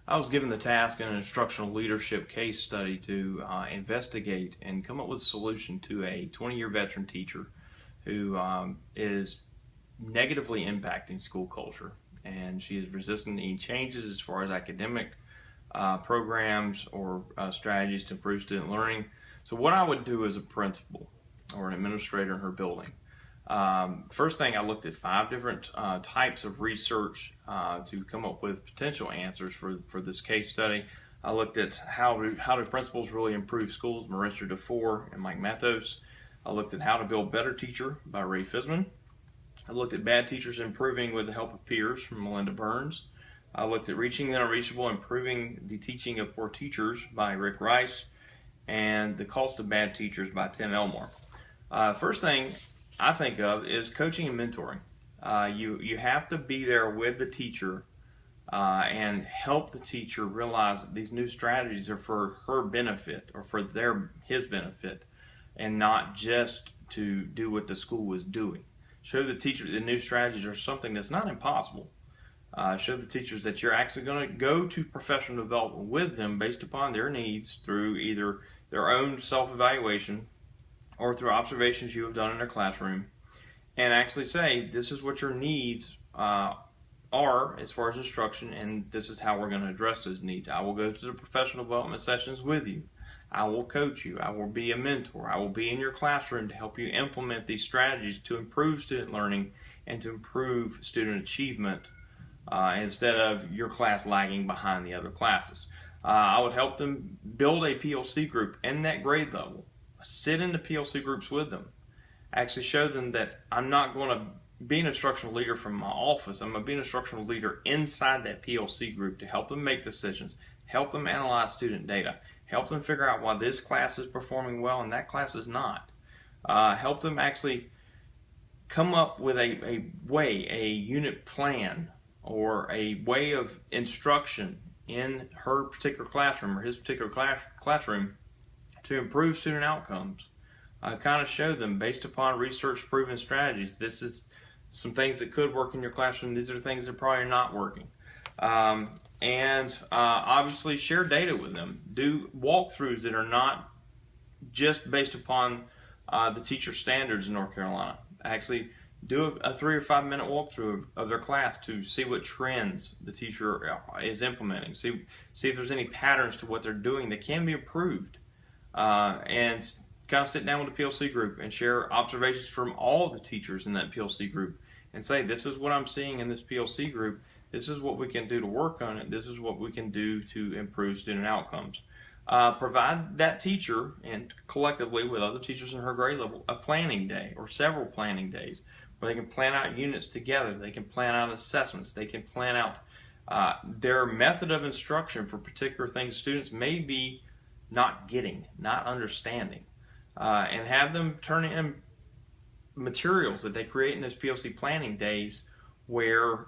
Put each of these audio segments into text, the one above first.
I was given the task in an instructional leadership case study to investigate and come up with a solution to a 20-year veteran teacher who is negatively impacting school culture. And she is resistant to any changes as far as academic programs or strategies to improve student learning. So what I would do as a principal or an administrator in her building, first thing, I looked at 5 different types of research to come up with potential answers for this case study. I looked at how do principals really improve schools, Marissa DeFore and Mike Mathos. I looked at How to Build Better Teacher by Ray Fisman. I looked at Bad Teachers Improving with the Help of Peers from Melinda Burns. I looked at Reaching the Unreachable, Improving the Teaching of Poor Teachers by Rick Rice, and The Cost of Bad Teachers by Tim Elmore. First thing I think of is coaching and mentoring. You have to be there with the teacher and help the teacher realize that these new strategies are for her benefit or for his benefit, and not just to do what the school was doing. Show the teacher the new strategies are something that's not impossible. Show the teachers that you're actually going to go to professional development with them based upon their needs through either their own self-evaluation or through observations you have done in their classroom, and actually say, this is what your needs are as far as instruction, and this is how we're going to address those needs. I will go to the professional development sessions with you. I will coach you. I will be a mentor. I will be in your classroom to help you implement these strategies to improve student learning and to improve student achievement instead of your class lagging behind the other classes. I would help them build a PLC group in that grade level. Sit in the PLC groups with them. Actually show them that I'm not going to be an instructional leader from my office. I'm going to be an instructional leader inside that PLC group to help them make decisions, help them analyze student data, help them figure out why this class is performing well and that class is not. Help them actually come up with a unit plan or a way of instruction in her particular classroom or his particular classroom to improve student outcomes. Kind of show them, based upon research proven strategies, this is some things that could work in your classroom, these are things that probably are not working. And obviously share data with them. Do walkthroughs that are not just based upon the teacher standards in North Carolina. Actually do a 3 or 5 minute walkthrough of their class to see what trends the teacher is implementing. See if there's any patterns to what they're doing that can be improved. And kind of sit down with the PLC group and share observations from all the teachers in that PLC group and say, this is what I'm seeing in this PLC group. This is what we can do to work on it. This is what we can do to improve student outcomes. Provide that teacher, and collectively with other teachers in her grade level, a planning day or several planning days where they can plan out units together. They can plan out assessments. They can plan out their method of instruction for particular things students may be not getting, not understanding, and have them turn in materials that they create in those PLC planning days where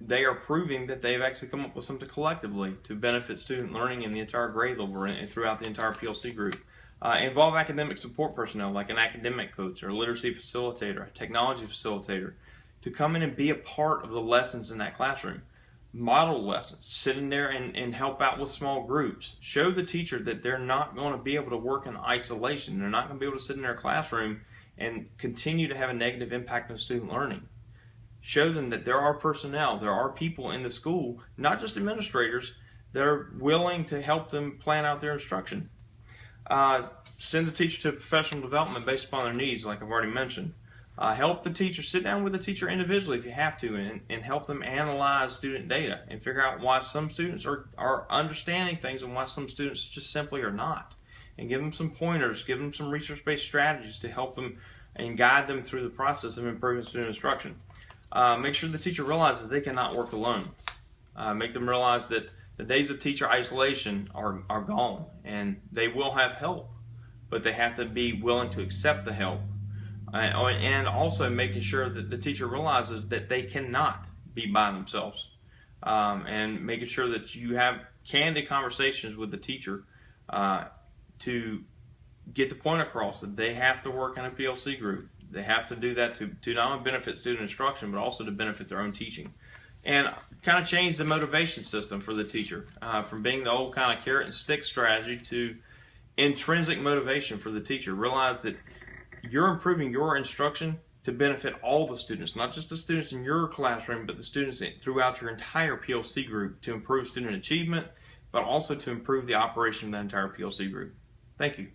they are proving that they've actually come up with something collectively to benefit student learning in the entire grade level and throughout the entire PLC group. Involve academic support personnel like an academic coach or a literacy facilitator, a technology facilitator, to come in and be a part of the lessons in that classroom. Model lessons, sit in there and help out with small groups. Show the teacher that they're not going to be able to work in isolation. They're not going to be able to sit in their classroom and continue to have a negative impact on student learning. Show them that there are personnel, there are people in the school, not just administrators, that are willing to help them plan out their instruction. Send the teacher to professional development based upon their needs, like I've already mentioned. Help the teacher, sit down with the teacher individually if you have to, and help them analyze student data and figure out why some students are understanding things and why some students just simply are not. And give them some pointers, give them some research-based strategies to help them and guide them through the process of improving student instruction. Make sure the teacher realizes they cannot work alone. Make them realize that the days of teacher isolation are gone, and they will have help, but they have to be willing to accept the help. And also making sure that the teacher realizes that they cannot be by themselves, and making sure that you have candid conversations with the teacher to get the point across that they have to work in a PLC group. They have to do that to not only benefit student instruction, but also to benefit their own teaching. and kind of change the motivation system for the teacher from being the old kind of carrot and stick strategy to intrinsic motivation for the teacher. Realize that you're improving your instruction to benefit all the students, not just the students in your classroom, but the students throughout your entire PLC group, to improve student achievement, but also to improve the operation of the entire PLC group. Thank you.